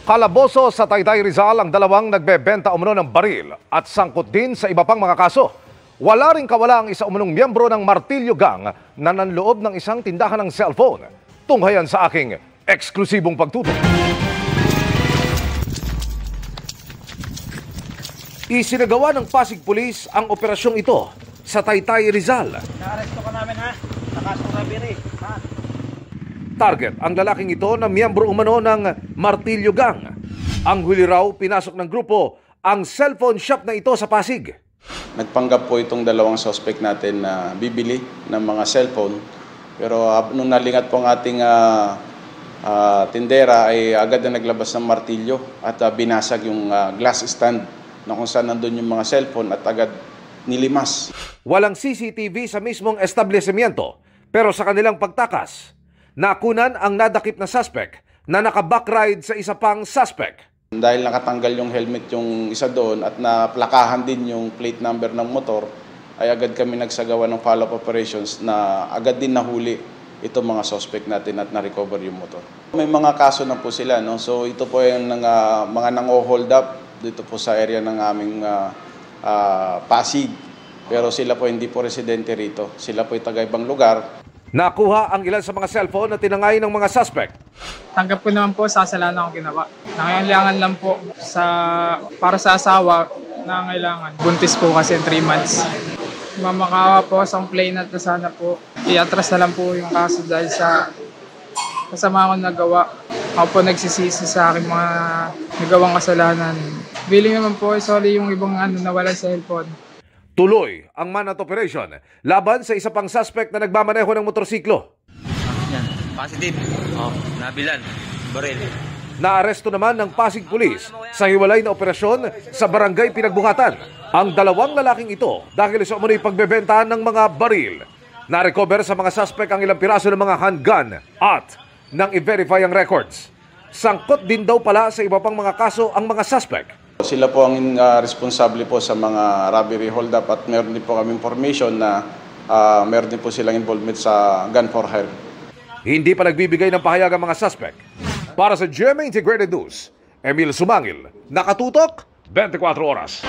Kalaboso sa Taytay Rizal ang dalawang nagbebenta umano ng baril at sangkot din sa iba pang mga kaso. Wala ring kawala ang isa umunong miyembro ng Martilyo Gang na nanloob ng isang tindahan ng cellphone. Tunghayan sa aking eksklusibong pagtutok. Isinagawa ng Pasig Police ang operasyong ito sa Taytay Rizal. Naaresto ka namin ha? Nakasong robbery ha? Target ang lalaking ito na miyembro umano ng Martilyo Gang. Ang huli raw pinasok ng grupo ang cellphone shop na ito sa Pasig. Nagpanggap po itong dalawang suspect natin na bibili ng mga cellphone. Pero nung nalingat po ang ating tindera ay agad na naglabas ng martilyo at binasag yung glass stand na kung saan nandun yung mga cellphone at agad nilimas. Walang CCTV sa mismong establishmento pero sa kanilang pagtakas, nakunan ang nadakip na suspect na naka-backride sa isa pang suspect. Dahil nakatanggal yung helmet yung isa doon at naplakahan din yung plate number ng motor, ay agad kami nagsagawa ng follow-up operations na agad din nahuli itong mga suspect natin at na-recover yung motor. May mga kaso na po sila, no? So ito po yung mga nang-hold up dito po sa area ng aming Pasig. Pero sila po hindi po residente rito. Sila po yung taga-ibang lugar. Nakuha ang ilan sa mga cellphone na tinangay ng mga suspect. Tanggap ko naman po, sasalanan akong ginawa. Nangailangan lang po para sa asawa, nangailangan. Buntis po kasi 3 months. Mamakawa po sa complainant na sana po. I-atras na lang po yung kaso dahil sa kasama akong nagawa. Ako po nagsisisi sa aking mga nagawang kasalanan. Billing naman po, sorry yung ibang nawala sa cellphone. Tuloy ang manhunt operation laban sa isa pang suspect na nagmamaneho ng motorsiklo. Yan, positive. Oh, nabilan. Baril. Naaresto naman ng Pasig Police sa hiwalay na operasyon sa barangay Pinagbuhatan ang dalawang lalaking ito dahil sa umunoy pagbebenta ng mga baril. Na-recover sa mga suspect ang ilang piraso ng mga handgun at nang i-verify ang records. Sangkot din daw pala sa iba pang mga kaso ang mga suspect. Sila po ang responsable po sa mga robbery hold-up at meron din po kami information na meron din po silang involvement sa gun for hire. Hindi pa nagbibigay ng pahayag ang mga suspect. Para sa GMA Integrated News, Emil Sumangil, nakatutok 24 oras.